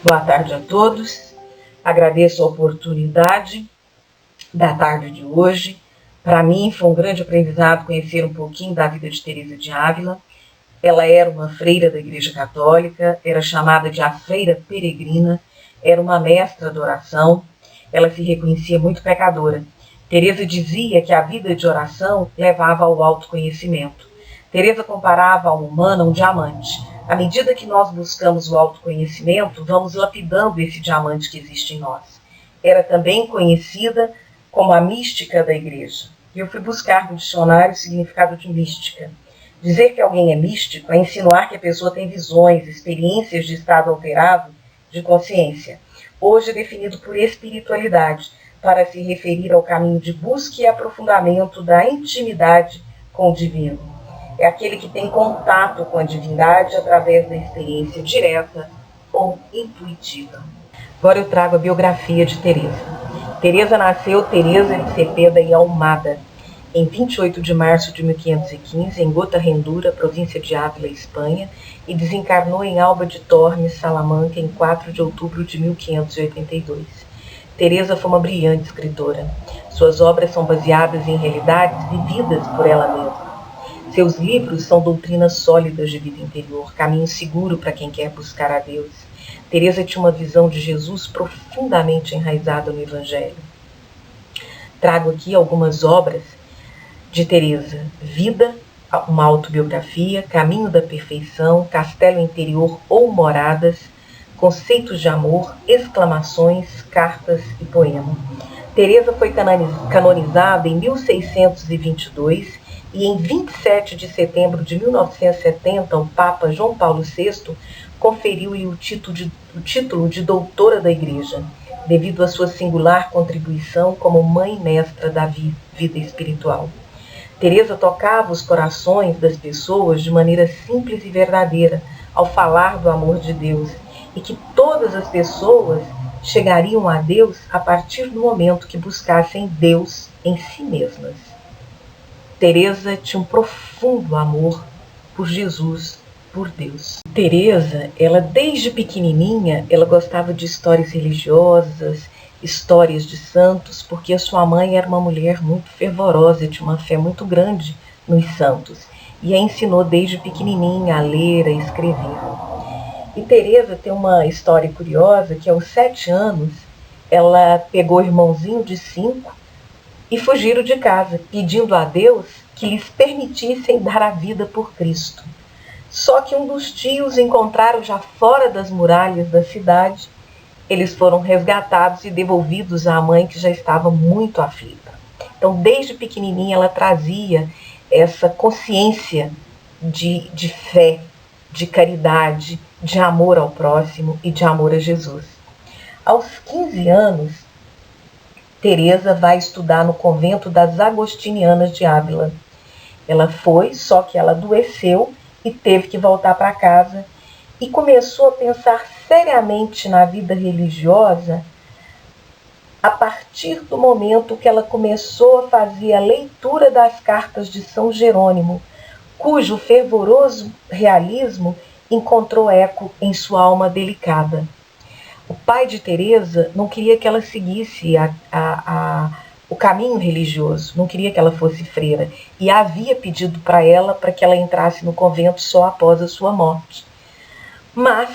Boa tarde a todos. Agradeço a oportunidade da tarde de hoje. Para mim foi um grande aprendizado conhecer um pouquinho da vida de Teresa de Ávila. Ela era uma freira da Igreja Católica, era chamada de a freira peregrina, era uma mestra da oração. Ela se reconhecia muito pecadora. Teresa dizia que a vida de oração levava ao autoconhecimento. Teresa comparava a alma humana a um diamante. À medida que nós buscamos o autoconhecimento, vamos lapidando esse diamante que existe em nós. Era também conhecida como a mística da Igreja. E eu fui buscar no dicionário o significado de mística. Dizer que alguém é místico é insinuar que a pessoa tem visões, experiências de estado alterado de consciência. Hoje é definido por espiritualidade, para se referir ao caminho de busca e aprofundamento da intimidade com o divino. É aquele que tem contato com a divindade através da experiência direta ou intuitiva. Agora eu trago a biografia de Teresa. Teresa nasceu Teresa de Cepeda e Almada, em 28 de março de 1515, em Gota Rendura, província de Ávila, Espanha, e desencarnou em Alba de Tormes, Salamanca, em 4 de outubro de 1582. Teresa foi uma brilhante escritora. Suas obras são baseadas em realidades vividas por ela mesma. Seus livros são doutrinas sólidas de vida interior, caminho seguro para quem quer buscar a Deus. Teresa tinha uma visão de Jesus profundamente enraizada no Evangelho. Trago aqui algumas obras de Teresa: Vida, uma autobiografia, Caminho da Perfeição, Castelo Interior ou Moradas, Conceitos de Amor, Exclamações, Cartas e Poema. Teresa foi canonizada em 1622 e em 27 de setembro de 1970, o Papa João Paulo VI conferiu-lhe o título de doutora da Igreja, devido à sua singular contribuição como mãe mestra da vida espiritual. Teresa tocava os corações das pessoas de maneira simples e verdadeira ao falar do amor de Deus, e que todas as pessoas chegariam a Deus a partir do momento que buscassem Deus em si mesmas. Teresa tinha um profundo amor por Jesus, por Deus. Teresa, ela desde pequenininha, ela gostava de histórias religiosas, histórias de santos, porque a sua mãe era uma mulher muito fervorosa, tinha uma fé muito grande nos santos, e a ensinou desde pequenininha a ler, a escrever. E Teresa tem uma história curiosa, que aos 7 anos, ela pegou o irmãozinho de 5 e fugiram de casa, pedindo a Deus que lhes permitissem dar a vida por Cristo. Só que um dos tios encontraram já fora das muralhas da cidade. Eles foram resgatados e devolvidos à mãe, que já estava muito aflita. Então, desde pequenininha, ela trazia essa consciência de fé, de caridade, de amor ao próximo e de amor a Jesus. Aos 15 anos, Teresa vai estudar no convento das Agostinianas de Ávila. Ela foi, só que ela adoeceu e teve que voltar para casa, e começou a pensar seriamente na vida religiosa a partir do momento que ela começou a fazer a leitura das cartas de São Jerônimo, cujo fervoroso realismo encontrou eco em sua alma delicada. O pai de Teresa não queria que ela seguisse o caminho religioso, não queria que ela fosse freira, e havia pedido para que ela entrasse no convento só após a sua morte. Mas,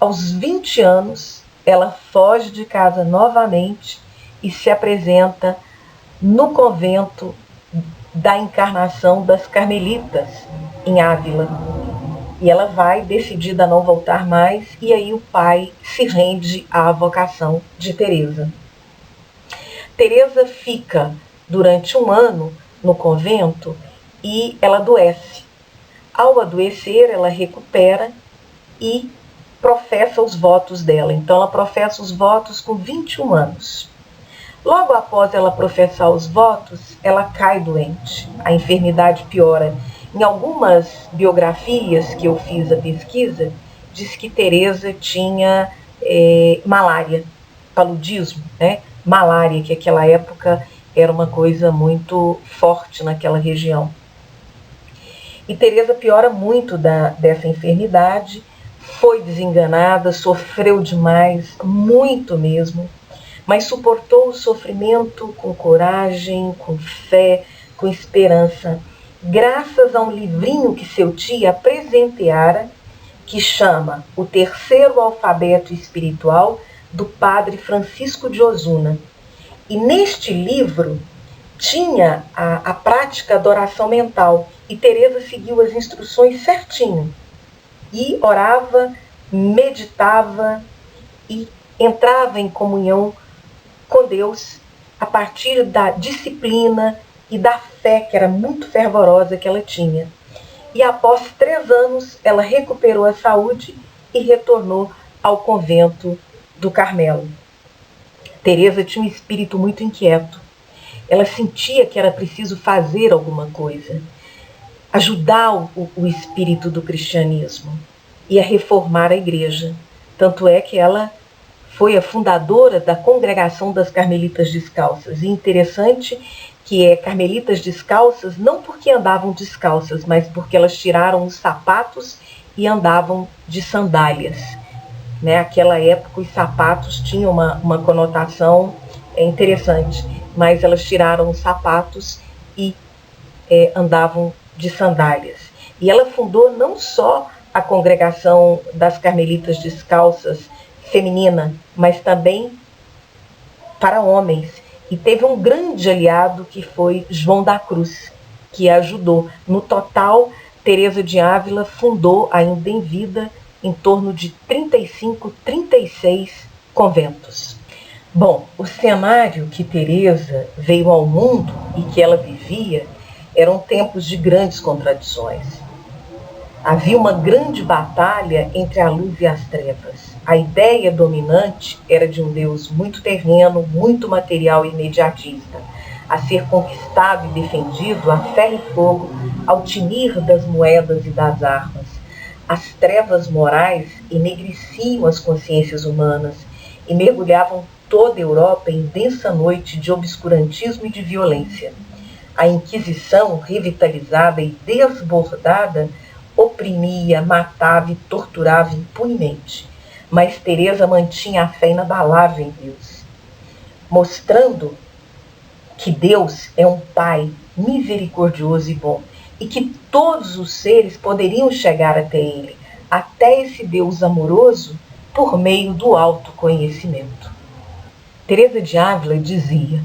aos 20 anos, ela foge de casa novamente e se apresenta no convento da Encarnação das Carmelitas, em Ávila. E ela vai decidida a não voltar mais, e aí o pai se rende à vocação de Teresa. Teresa fica durante 1 ano no convento e ela adoece. Ao adoecer, ela recupera e professa os votos dela. Então ela professa os votos com 21 anos. Logo após ela professar os votos, ela cai doente. A enfermidade piora. Em algumas biografias que eu fiz a pesquisa, diz que Teresa tinha malária, paludismo, né? Malária, que naquela época era uma coisa muito forte naquela região. E Teresa piora muito dessa enfermidade, foi desenganada, sofreu demais, muito mesmo, mas suportou o sofrimento com coragem, com fé, com esperança, graças a um livrinho que seu tio a presenteara, que chama O Terceiro Alfabeto Espiritual, do padre Francisco de Osuna. E neste livro tinha a prática da oração mental, e Teresa seguiu as instruções certinho, e orava, meditava e entrava em comunhão com Deus a partir da disciplina e da fé, que era muito fervorosa, que ela tinha. E após 3 anos, ela recuperou a saúde e retornou ao convento do Carmelo. Teresa tinha um espírito muito inquieto. Ela sentia que era preciso fazer alguma coisa, ajudar o espírito do cristianismo e a reformar a igreja. Tanto é que ela foi a fundadora da Congregação das Carmelitas Descalças. E interessante que Carmelitas Descalças não porque andavam descalças, mas porque elas tiraram os sapatos e andavam de sandálias. Naquela época os sapatos tinham uma conotação interessante, mas elas tiraram os sapatos e andavam de sandálias. E ela fundou não só a Congregação das Carmelitas Descalças feminina, mas também para homens. E teve um grande aliado que foi João da Cruz, que a ajudou. No total, Teresa de Ávila fundou, ainda em vida, em torno de 35, 36 conventos. Bom, o cenário que Teresa veio ao mundo e que ela vivia eram tempos de grandes contradições. Havia uma grande batalha entre a luz e as trevas. A ideia dominante era de um Deus muito terreno, muito material e imediatista, a ser conquistado e defendido a ferro e fogo, ao tinir das moedas e das armas. As trevas morais enegreciam as consciências humanas e mergulhavam toda a Europa em densa noite de obscurantismo e de violência. A Inquisição, revitalizada e desbordada, oprimia, matava e torturava impunemente. Mas Teresa mantinha a fé inabalável em Deus, mostrando que Deus é um Pai misericordioso e bom, e que todos os seres poderiam chegar até Ele, até esse Deus amoroso, por meio do autoconhecimento. Teresa de Ávila dizia: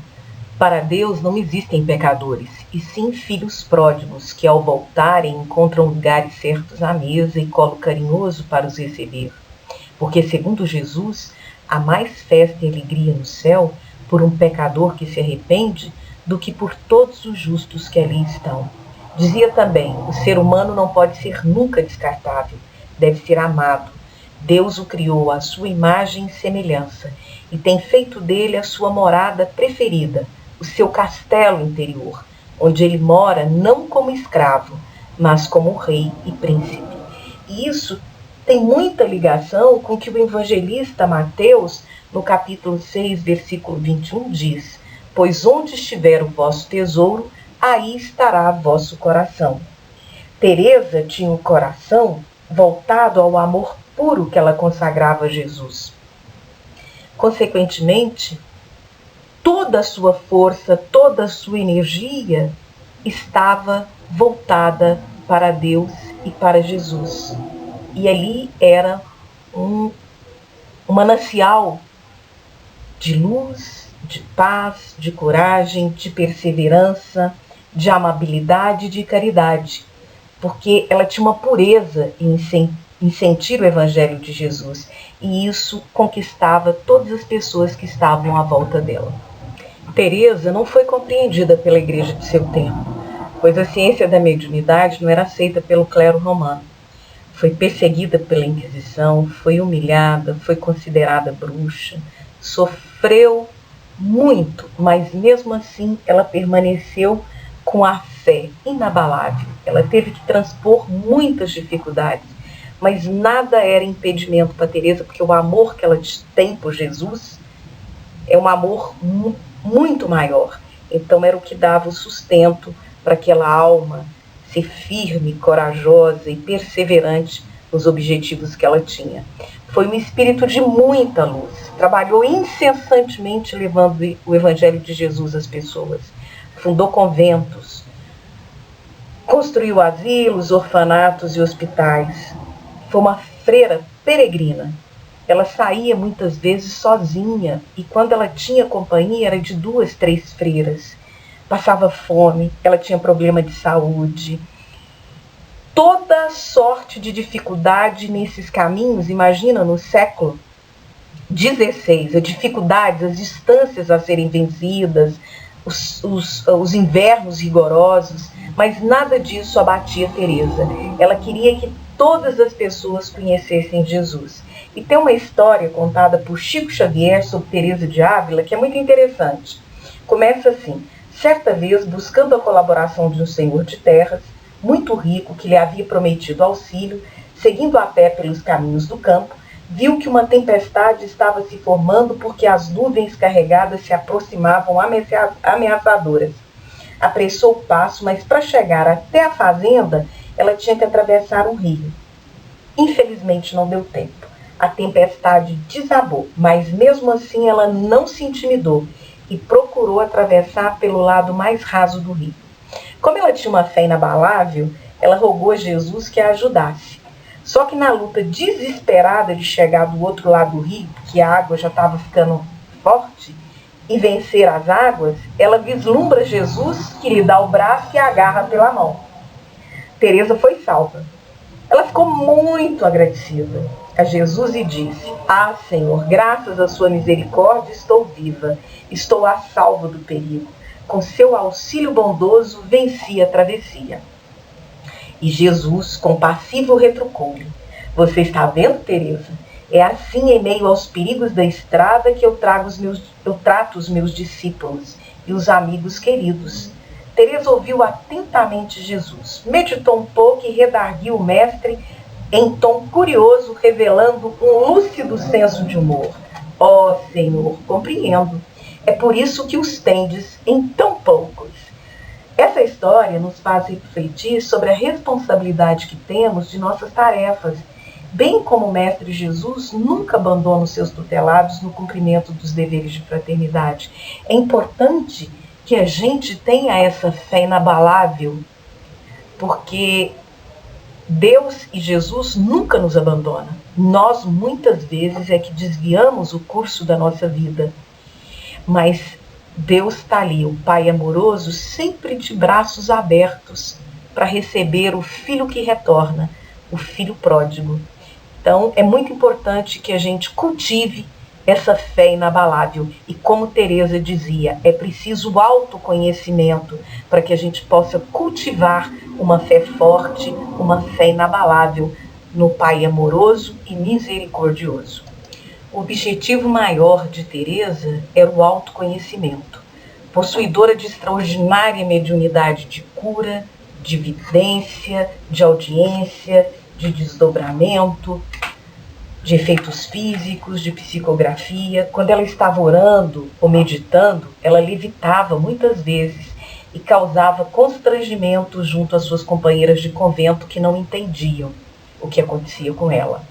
para Deus não existem pecadores, e sim filhos pródigos, que ao voltarem encontram lugares certos à mesa e colo carinhoso para os receber. Porque, segundo Jesus, há mais festa e alegria no céu por um pecador que se arrepende do que por todos os justos que ali estão. Dizia também: o ser humano não pode ser nunca descartável, deve ser amado. Deus o criou à sua imagem e semelhança, e tem feito dele a sua morada preferida, o seu castelo interior, onde ele mora não como escravo, mas como rei e príncipe. E isso tem muita ligação com o que o evangelista Mateus, no capítulo 6, versículo 21, diz: pois onde estiver o vosso tesouro, aí estará vosso coração. Teresa tinha um coração voltado ao amor puro que ela consagrava a Jesus. Consequentemente, toda a sua força, toda a sua energia estava voltada para Deus e para Jesus. E ali era um um manancial de luz, de paz, de coragem, de perseverança, de amabilidade e de caridade, porque ela tinha uma pureza em sentir o Evangelho de Jesus, e isso conquistava todas as pessoas que estavam à volta dela. Teresa não foi compreendida pela igreja de seu tempo, pois a ciência da mediunidade não era aceita pelo clero romano. Foi perseguida pela Inquisição, foi humilhada, foi considerada bruxa, sofreu muito, mas mesmo assim ela permaneceu com a fé inabalável. Ela teve que transpor muitas dificuldades, mas nada era impedimento para Teresa, porque o amor que ela tem por Jesus é um amor muito maior. Então era o que dava o sustento para aquela alma ser firme, corajosa e perseverante nos objetivos que ela tinha. Foi um espírito de muita luz. Trabalhou incessantemente levando o Evangelho de Jesus às pessoas. Fundou conventos, construiu asilos, orfanatos e hospitais. Foi uma freira peregrina. Ela saía muitas vezes sozinha e quando ela tinha companhia era de 2, 3 freiras. Passava fome, ela tinha problema de saúde. Toda sorte de dificuldade nesses caminhos, imagina no século XVI, as dificuldades, as distâncias a serem vencidas, os invernos rigorosos, mas nada disso abatia Teresa. Ela queria que todas as pessoas conhecessem Jesus. E tem uma história contada por Chico Xavier sobre Teresa de Ávila que é muito interessante. Começa assim: certa vez, buscando a colaboração de um senhor de terras, muito rico, que lhe havia prometido auxílio, seguindo a pé pelos caminhos do campo, viu que uma tempestade estava se formando porque as nuvens carregadas se aproximavam ameaçadoras. Apressou o passo, mas para chegar até a fazenda, ela tinha que atravessar um rio. Infelizmente não deu tempo. A tempestade desabou, mas mesmo assim ela não se intimidou e procurou atravessar pelo lado mais raso do rio. Como ela tinha uma fé inabalável, ela rogou a Jesus que a ajudasse. Só que na luta desesperada de chegar do outro lado do rio, porque a água já estava ficando forte, e vencer as águas, ela vislumbra Jesus, que lhe dá o braço e a agarra pela mão. Teresa foi salva. Ela ficou muito agradecida a Jesus e disse: Ah, Senhor, graças à sua misericórdia estou viva, estou a salvo do perigo. Com seu auxílio bondoso venci a travessia. E Jesus, compassivo, retrucou-lhe: Você está vendo, Teresa? É assim, em meio aos perigos da estrada, que eu trato os meus discípulos e os amigos queridos. Teresa ouviu atentamente Jesus, meditou um pouco e redarguiu o mestre em tom curioso, revelando um lúcido senso de humor. Ó Senhor, compreendo. É por isso que os tendes em tão poucos. Essa história nos faz refletir sobre a responsabilidade que temos de nossas tarefas, bem como o Mestre Jesus nunca abandona os seus tutelados no cumprimento dos deveres de fraternidade. É importante que a gente tenha essa fé inabalável, porque Deus e Jesus nunca nos abandonam. Nós, muitas vezes, é que desviamos o curso da nossa vida. Mas Deus está ali, o Pai amoroso, sempre de braços abertos para receber o filho que retorna, o filho pródigo. Então, é muito importante que a gente cultive essa fé inabalável. E como Teresa dizia, é preciso autoconhecimento para que a gente possa cultivar uma fé forte, uma fé inabalável no Pai amoroso e misericordioso. O objetivo maior de Teresa era o autoconhecimento. Possuidora de extraordinária mediunidade de cura, de vidência, de audiência, de desdobramento, de efeitos físicos, de psicografia. Quando ela estava orando ou meditando, ela levitava muitas vezes e causava constrangimento junto às suas companheiras de convento que não entendiam o que acontecia com ela.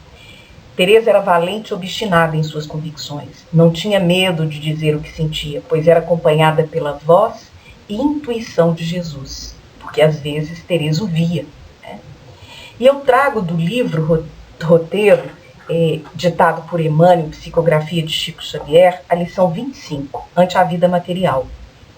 Teresa era valente e obstinada em suas convicções. Não tinha medo de dizer o que sentia, pois era acompanhada pela voz e intuição de Jesus, porque às vezes Teresa o via. E eu trago do livro Roteiro ditado por Emmanuel, Psicografia de Chico Xavier, a lição 25, ante a vida material.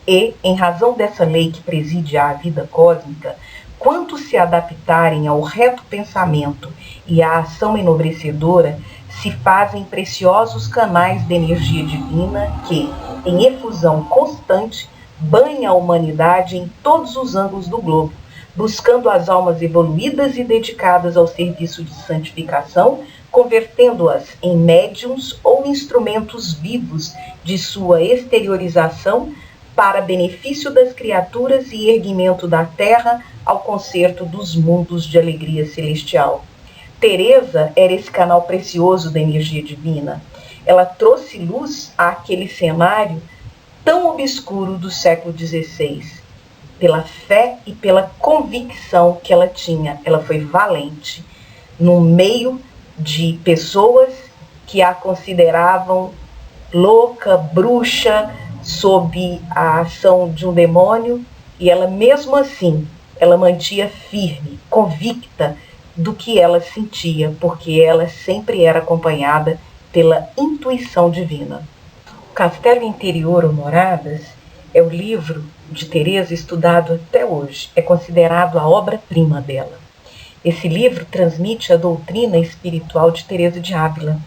E, em razão dessa lei que preside à vida cósmica, quantos se adaptarem ao reto pensamento e à ação enobrecedora, se fazem preciosos canais de energia divina que, em efusão constante, banha a humanidade em todos os ângulos do globo, buscando as almas evoluídas e dedicadas ao serviço de santificação, convertendo-as em médiums ou instrumentos vivos de sua exteriorização para benefício das criaturas e erguimento da terra ao concerto dos mundos de alegria celestial. Teresa era esse canal precioso da energia divina. Ela trouxe luz àquele cenário tão obscuro do século XVI. Pela fé e pela convicção que ela tinha, ela foi valente no meio de pessoas que a consideravam louca, bruxa, sob a ação de um demônio, e ela mesmo assim, ela mantinha firme, convicta do que ela sentia, porque ela sempre era acompanhada pela intuição divina. O Castelo Interior ou Moradas é o livro de Teresa estudado até hoje, é considerado a obra-prima dela. Esse livro transmite a doutrina espiritual de Teresa de Ávila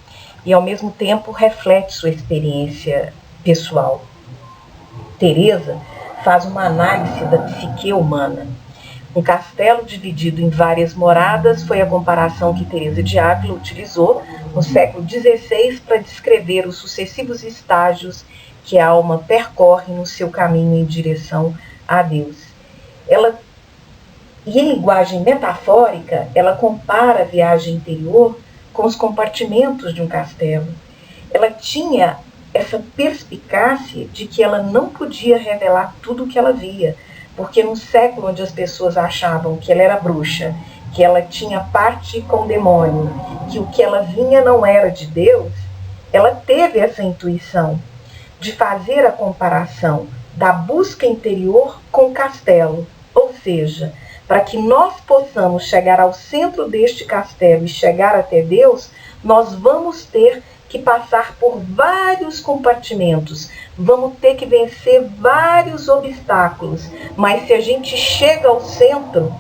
e, ao mesmo tempo, reflete sua experiência pessoal. Teresa faz uma análise da psique humana. Um castelo dividido em várias moradas foi a comparação que Teresa de Ávila utilizou no século XVI para descrever os sucessivos estágios que a alma percorre no seu caminho em direção a Deus. E em linguagem metafórica, ela compara a viagem interior com os compartimentos de um castelo. Ela tinha essa perspicácia de que ela não podia revelar tudo o que ela via, porque num século onde as pessoas achavam que ela era bruxa, que ela tinha parte com o demônio, que o que ela vinha não era de Deus, ela teve essa intuição de fazer a comparação da busca interior com o castelo, ou seja, para que nós possamos chegar ao centro deste castelo e chegar até Deus, nós vamos ter que passar por vários compartimentos, vamos ter que vencer vários obstáculos, mas se a gente chega ao centro,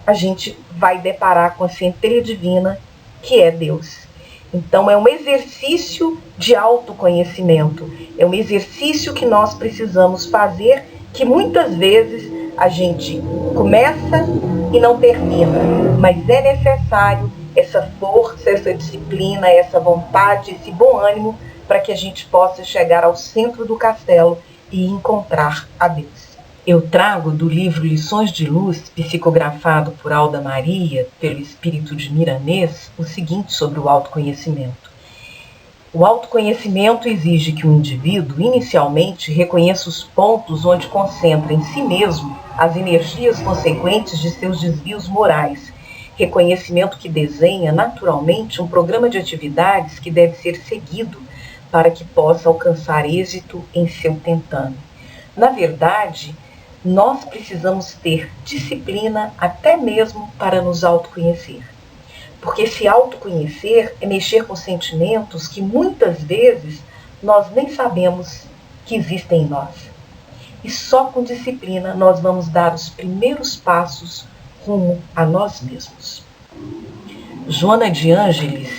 a gente vai deparar com a centelha divina, que é Deus. Então é um exercício de autoconhecimento, é um exercício que nós precisamos fazer, que muitas vezes a gente começa e não termina, mas é necessário essa força, essa disciplina, essa vontade, esse bom ânimo para que a gente possa chegar ao centro do castelo e encontrar a Deus. Eu trago do livro Lições de Luz, psicografado por Alda Maria, pelo espírito de Miranês, o seguinte sobre o autoconhecimento. O autoconhecimento exige que o indivíduo, inicialmente, reconheça os pontos onde concentra em si mesmo as energias consequentes de seus desvios morais, reconhecimento que desenha naturalmente um programa de atividades que deve ser seguido para que possa alcançar êxito em seu tentame. Na verdade, nós precisamos ter disciplina até mesmo para nos autoconhecer. Porque se autoconhecer é mexer com sentimentos que muitas vezes nós nem sabemos que existem em nós. E só com disciplina nós vamos dar os primeiros passos rumo a nós mesmos. Joana de Ângeles,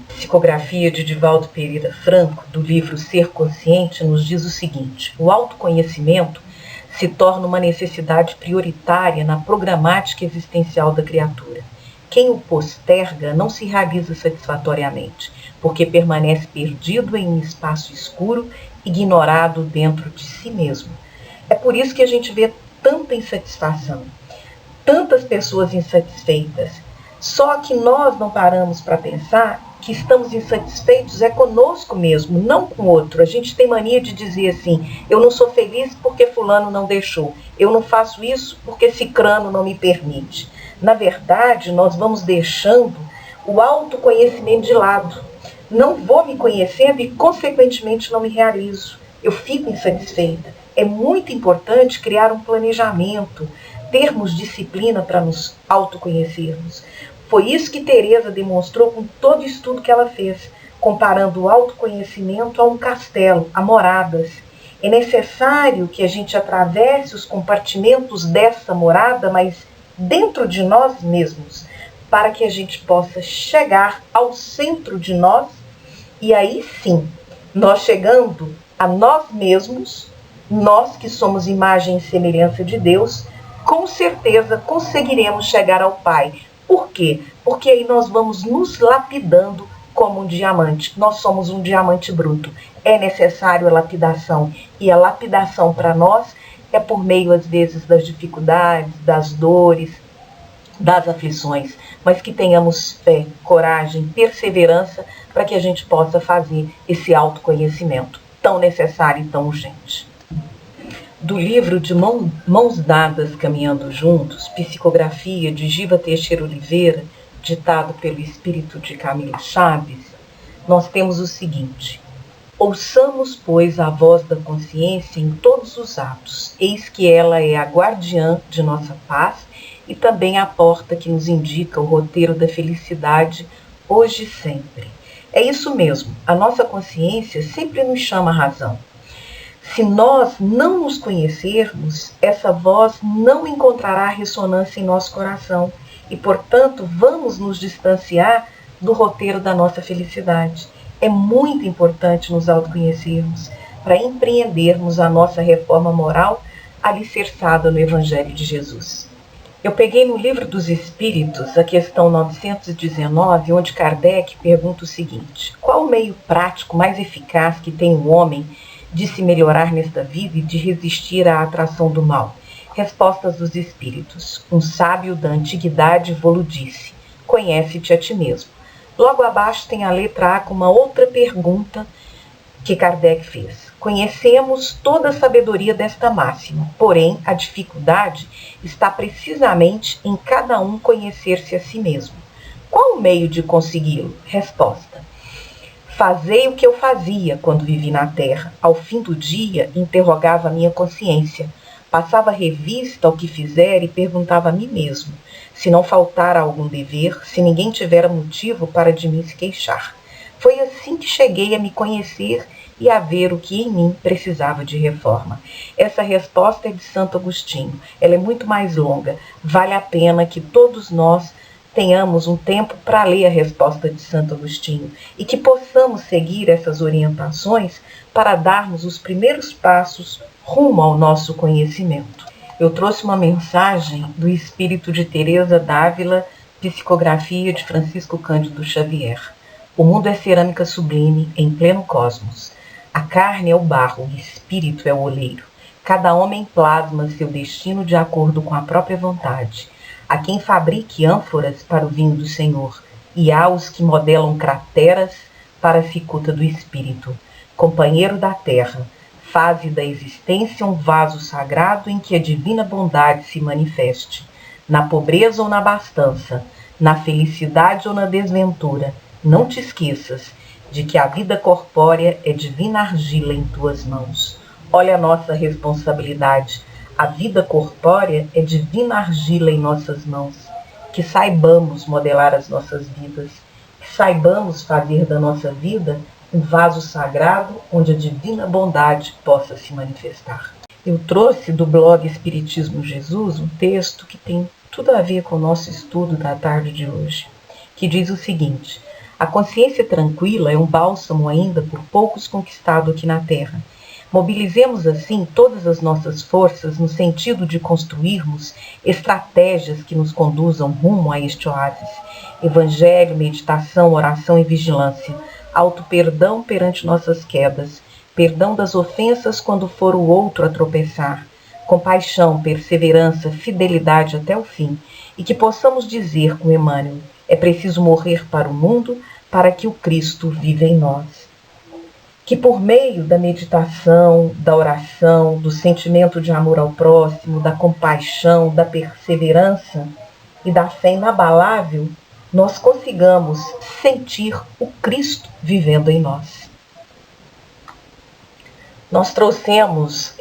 psicografia de Divaldo Pereira Franco, do livro Ser Consciente, nos diz o seguinte: o autoconhecimento se torna uma necessidade prioritária na programática existencial da criatura. Quem o posterga não se realiza satisfatoriamente, porque permanece perdido em um espaço escuro, ignorado dentro de si mesmo. É por isso que a gente vê tanta insatisfação, tantas pessoas insatisfeitas. Só que nós não paramos para pensar que estamos insatisfeitos é conosco mesmo, não com o outro. A gente tem mania de dizer assim: eu não sou feliz porque fulano não deixou, eu não faço isso porque cicrano não me permite. Na verdade, nós vamos deixando o autoconhecimento de lado. Não vou me conhecendo e, consequentemente, não me realizo. Eu fico insatisfeita. É muito importante criar um planejamento, termos disciplina para nos autoconhecermos. Foi isso que Teresa demonstrou com todo o estudo que ela fez, comparando o autoconhecimento a um castelo, a moradas. É necessário que a gente atravesse os compartimentos dessa morada, mas dentro de nós mesmos, para que a gente possa chegar ao centro de nós, e aí sim, nós chegando a nós mesmos, nós que somos imagem e semelhança de Deus, com certeza conseguiremos chegar ao Pai. Por quê? Porque aí nós vamos nos lapidando como um diamante. Nós somos um diamante bruto. É necessário a lapidação. E a lapidação para nós é por meio, às vezes, das dificuldades, das dores, das aflições. Mas que tenhamos fé, coragem, perseverança para que a gente possa fazer esse autoconhecimento tão necessário e tão urgente. Do livro de Mãos Dadas Caminhando Juntos, psicografia de Giva Teixeira Oliveira, ditado pelo espírito de Camilo Chaves, nós temos o seguinte: ouçamos, pois, a voz da consciência em todos os atos, eis que ela é a guardiã de nossa paz e também a porta que nos indica o roteiro da felicidade hoje e sempre. É isso mesmo, a nossa consciência sempre nos chama a razão. Se nós não nos conhecermos, essa voz não encontrará ressonância em nosso coração e, portanto, vamos nos distanciar do roteiro da nossa felicidade. É muito importante nos autoconhecermos para empreendermos a nossa reforma moral alicerçada no Evangelho de Jesus. Eu peguei no Livro dos Espíritos a questão 919, onde Kardec pergunta o seguinte: qual o meio prático mais eficaz que tem o homem de se melhorar nesta vida e de resistir à atração do mal? Respostas dos Espíritos. Um sábio da antiguidade vô-lo disse: conhece-te a ti mesmo. Logo abaixo tem a letra A com uma outra pergunta que Kardec fez. Conhecemos toda a sabedoria desta máxima, porém a dificuldade está precisamente em cada um conhecer-se a si mesmo. Qual o meio de consegui-lo? Resposta: fazei o que eu fazia quando vivi na terra. Ao fim do dia, interrogava a minha consciência, passava revista ao que fizera e perguntava a mim mesmo se não faltara algum dever, se ninguém tivera motivo para de mim se queixar. Foi assim que cheguei a me conhecer e a ver o que em mim precisava de reforma. Essa resposta é de Santo Agostinho. Ela é muito mais longa. Vale a pena que todos nós tenhamos um tempo para ler a resposta de Santo Agostinho e que possamos seguir essas orientações para darmos os primeiros passos rumo ao nosso conhecimento. Eu trouxe uma mensagem do espírito de Teresa d'Ávila, psicografia de Francisco Cândido Xavier. O mundo é cerâmica sublime em pleno cosmos. A carne é o barro, o espírito é o oleiro. Cada homem plasma seu destino de acordo com a própria vontade. Há quem fabrique ânforas para o vinho do Senhor, e há os que modelam crateras para a cicuta do espírito. Companheiro da terra, faze da existência um vaso sagrado em que a divina bondade se manifeste. Na pobreza ou na abastança, na felicidade ou na desventura, não te esqueças de que a vida corpórea é divina argila em tuas mãos. Olha a nossa responsabilidade. A vida corpórea é divina argila em nossas mãos. Que saibamos modelar as nossas vidas, que saibamos fazer da nossa vida um vaso sagrado onde a divina bondade possa se manifestar. Eu trouxe do blog Espiritismo Jesus um texto que tem tudo a ver com o nosso estudo da tarde de hoje, que diz o seguinte: a consciência tranquila é um bálsamo ainda por poucos conquistado aqui na Terra. Mobilizemos assim todas as nossas forças no sentido de construirmos estratégias que nos conduzam rumo a este oásis. Evangelho, meditação, oração e vigilância. Auto-perdão perante nossas quedas. Perdão das ofensas quando for o outro a tropeçar. Compaixão, perseverança, fidelidade até o fim. E que possamos dizer com Emmanuel: é preciso morrer para o mundo para que o Cristo viva em nós. Que por meio da meditação, da oração, do sentimento de amor ao próximo, da compaixão, da perseverança e da fé inabalável, nós consigamos sentir o Cristo vivendo em nós. Nós trouxemos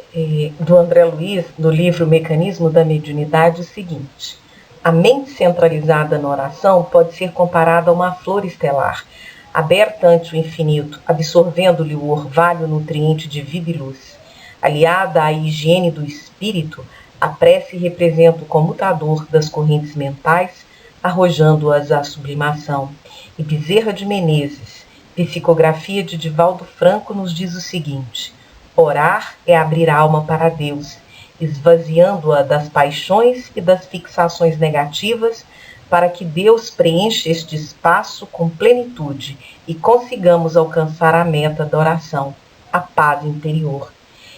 do André Luiz, do livro Mecanismo da Mediunidade, o seguinte: A mente centralizada na oração pode ser comparada a uma flor estelar, aberta ante o infinito, absorvendo-lhe o orvalho nutriente de vida e luz. Aliada à higiene do espírito, a prece representa o comutador das correntes mentais, arrojando-as à sublimação. E Bezerra de Menezes, psicografia de Divaldo Franco, nos diz o seguinte: orar é abrir a alma para Deus, esvaziando-a das paixões e das fixações negativas, para que Deus preencha este espaço com plenitude e consigamos alcançar a meta da oração, a paz interior.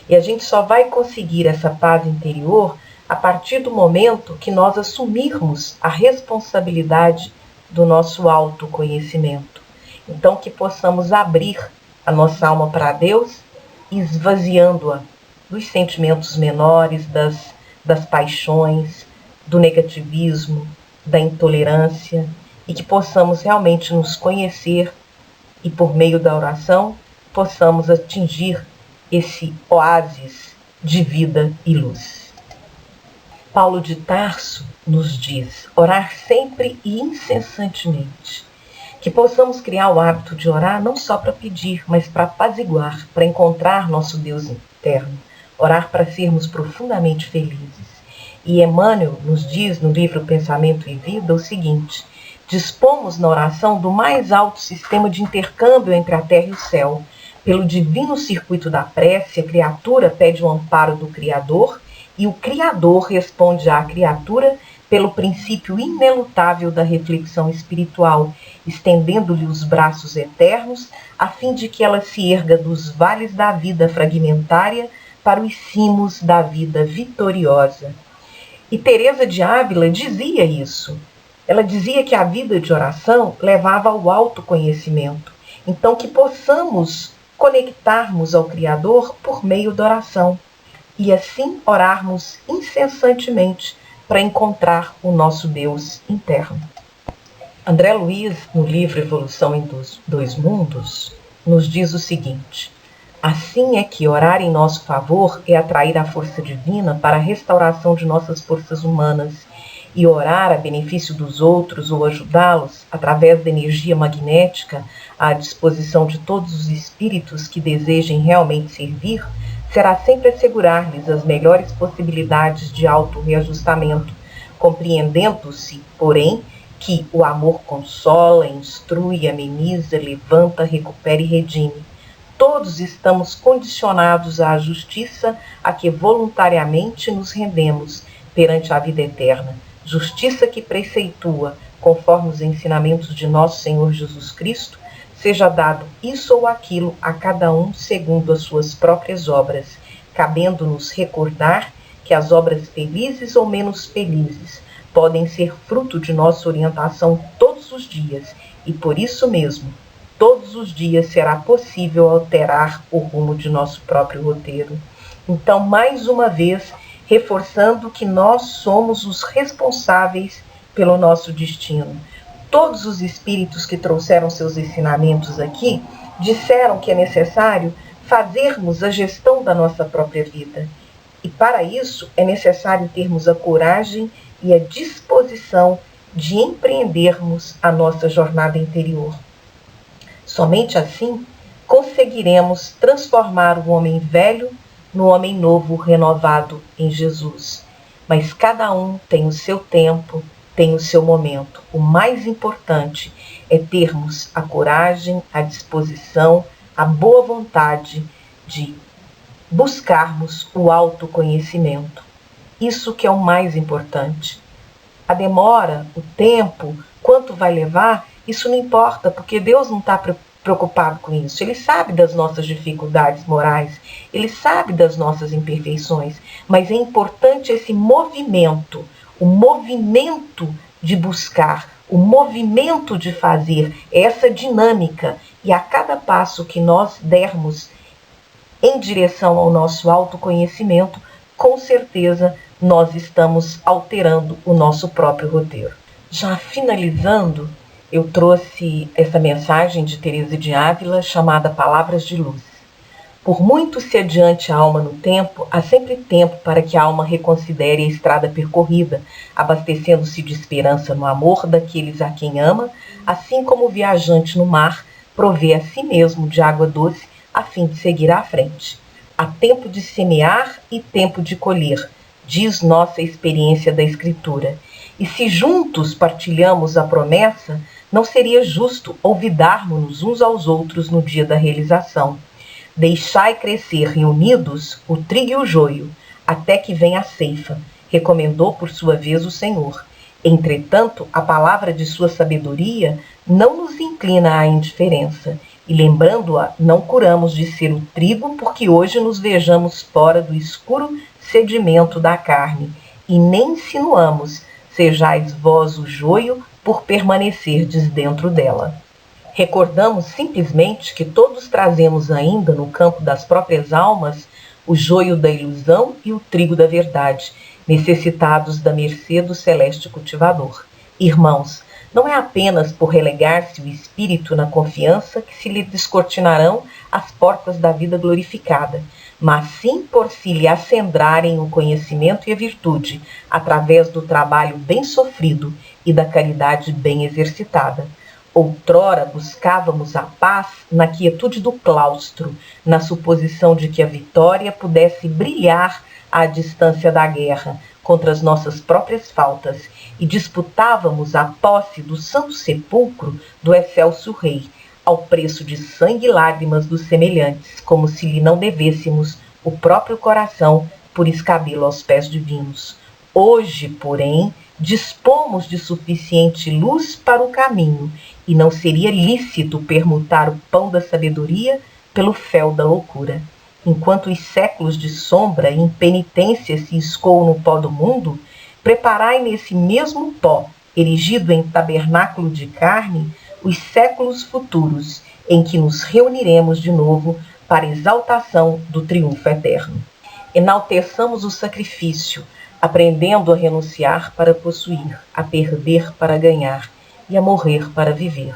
E a gente só vai conseguir essa paz interior a partir do momento que nós assumirmos a responsabilidade do nosso autoconhecimento. Então, que possamos abrir a nossa alma para Deus, esvaziando-a dos sentimentos menores, das paixões, do negativismo, da intolerância, e que possamos realmente nos conhecer e, por meio da oração, possamos atingir esse oásis de vida e luz. Paulo de Tarso nos diz: orar sempre e incessantemente. Que possamos criar o hábito de orar não só para pedir, mas para apaziguar, para encontrar nosso Deus interno. Orar para sermos profundamente felizes. E Emmanuel nos diz no livro Pensamento e Vida o seguinte: dispomos na oração do mais alto sistema de intercâmbio entre a terra e o céu. Pelo divino circuito da prece, a criatura pede o amparo do Criador e o Criador responde à criatura pelo princípio inelutável da reflexão espiritual, estendendo-lhe os braços eternos, a fim de que ela se erga dos vales da vida fragmentária para os cimos da vida vitoriosa. E Teresa de Ávila dizia isso. Ela dizia que a vida de oração levava ao autoconhecimento. Então, que possamos conectarmos ao Criador por meio da oração e assim orarmos incessantemente para encontrar o nosso Deus interno. André Luiz, no livro Evolução em Dois Mundos, nos diz o seguinte: assim é que orar em nosso favor é atrair a força divina para a restauração de nossas forças humanas, e orar a benefício dos outros ou ajudá-los através da energia magnética à disposição de todos os espíritos que desejem realmente servir, será sempre assegurar-lhes as melhores possibilidades de auto-reajustamento, compreendendo-se, porém, que o amor consola, instrui, ameniza, levanta, recupera e redime. Todos estamos condicionados à justiça a que voluntariamente nos rendemos perante a vida eterna, justiça que preceitua, conforme os ensinamentos de nosso Senhor Jesus Cristo, seja dado isso ou aquilo a cada um segundo as suas próprias obras, cabendo-nos recordar que as obras felizes ou menos felizes podem ser fruto de nossa orientação todos os dias, e por isso mesmo, todos os dias será possível alterar o rumo de nosso próprio roteiro. Então, mais uma vez, reforçando que nós somos os responsáveis pelo nosso destino. Todos os espíritos que trouxeram seus ensinamentos aqui disseram que é necessário fazermos a gestão da nossa própria vida. E para isso é necessário termos a coragem e a disposição de empreendermos a nossa jornada interior. Somente assim conseguiremos transformar o homem velho no homem novo renovado em Jesus. Mas cada um tem o seu tempo, tem o seu momento. O mais importante é termos a coragem, a disposição, a boa vontade de buscarmos o autoconhecimento. Isso que é o mais importante. A demora, o tempo, quanto vai levar, isso não importa, porque Deus não está preocupado com isso. Ele sabe das nossas dificuldades morais, ele sabe das nossas imperfeições, mas é importante esse movimento, o movimento de buscar, o movimento de fazer, essa dinâmica. E a cada passo que nós dermos em direção ao nosso autoconhecimento, com certeza nós estamos alterando o nosso próprio roteiro. Já finalizando, eu trouxe essa mensagem de Teresa de Ávila chamada Palavras de Luz. Por muito se adiante a alma no tempo, há sempre tempo para que a alma reconsidere a estrada percorrida, abastecendo-se de esperança no amor daqueles a quem ama, assim como o viajante no mar provê a si mesmo de água doce a fim de seguir à frente. Há tempo de semear e tempo de colher, diz nossa experiência da Escritura. E se juntos partilhamos a promessa, não seria justo olvidarmos-nos uns aos outros no dia da realização. Deixai crescer reunidos o trigo e o joio, até que venha a ceifa, recomendou por sua vez o Senhor. Entretanto, a palavra de sua sabedoria não nos inclina à indiferença, e lembrando-a, não curamos de ser o trigo, porque hoje nos vejamos fora do escuro sedimento da carne, e nem insinuamos, sejais vós o joio, por permanecerdes dentro dela. Recordamos simplesmente que todos trazemos ainda no campo das próprias almas o joio da ilusão e o trigo da verdade, necessitados da mercê do celeste cultivador. Irmãos, não é apenas por relegar-se o espírito na confiança que se lhe descortinarão as portas da vida glorificada, mas sim por se lhe acendrarem o conhecimento e a virtude, através do trabalho bem sofrido e da caridade bem exercitada. Outrora buscávamos a paz na quietude do claustro, na suposição de que a vitória pudesse brilhar à distância da guerra contra as nossas próprias faltas, e disputávamos a posse do santo sepulcro do excelso rei, ao preço de sangue e lágrimas dos semelhantes, como se lhe não devêssemos o próprio coração por escabelo aos pés divinos. Hoje, porém, dispomos de suficiente luz para o caminho, e não seria lícito permutar o pão da sabedoria pelo fel da loucura. Enquanto os séculos de sombra e impenitência se escoam no pó do mundo, preparai nesse mesmo pó, erigido em tabernáculo de carne, os séculos futuros, em que nos reuniremos de novo para exaltação do triunfo eterno. Enalteçamos o sacrifício, aprendendo a renunciar para possuir, a perder para ganhar e a morrer para viver.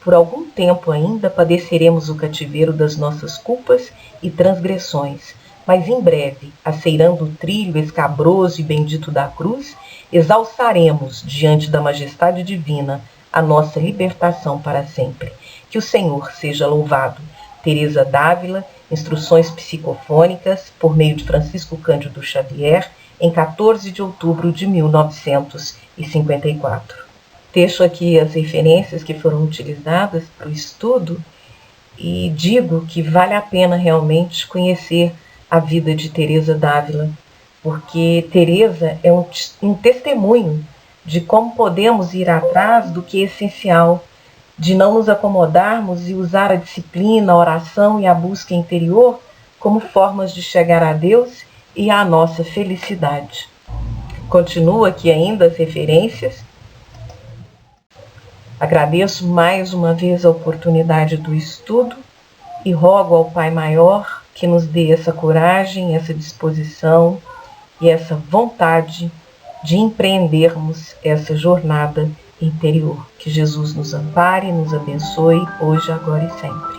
Por algum tempo ainda padeceremos o cativeiro das nossas culpas e transgressões, mas em breve, aceirando o trilho escabroso e bendito da cruz, exalçaremos diante da majestade divina a nossa libertação para sempre. Que o Senhor seja louvado. Teresa d'Ávila, Instruções Psicofônicas, por meio de Francisco Cândido Xavier, em 14 de outubro de 1954. Deixo aqui as referências que foram utilizadas para o estudo e digo que vale a pena realmente conhecer a vida de Teresa d'Ávila, porque Teresa é um testemunho de como podemos ir atrás do que é essencial, de não nos acomodarmos e usar a disciplina, a oração e a busca interior como formas de chegar a Deus e à nossa felicidade. Continuo aqui ainda as referências. Agradeço mais uma vez a oportunidade do estudo e rogo ao Pai Maior que nos dê essa coragem, essa disposição e essa vontade de empreendermos essa jornada interior. Que Jesus nos ampare, nos abençoe, hoje, agora e sempre.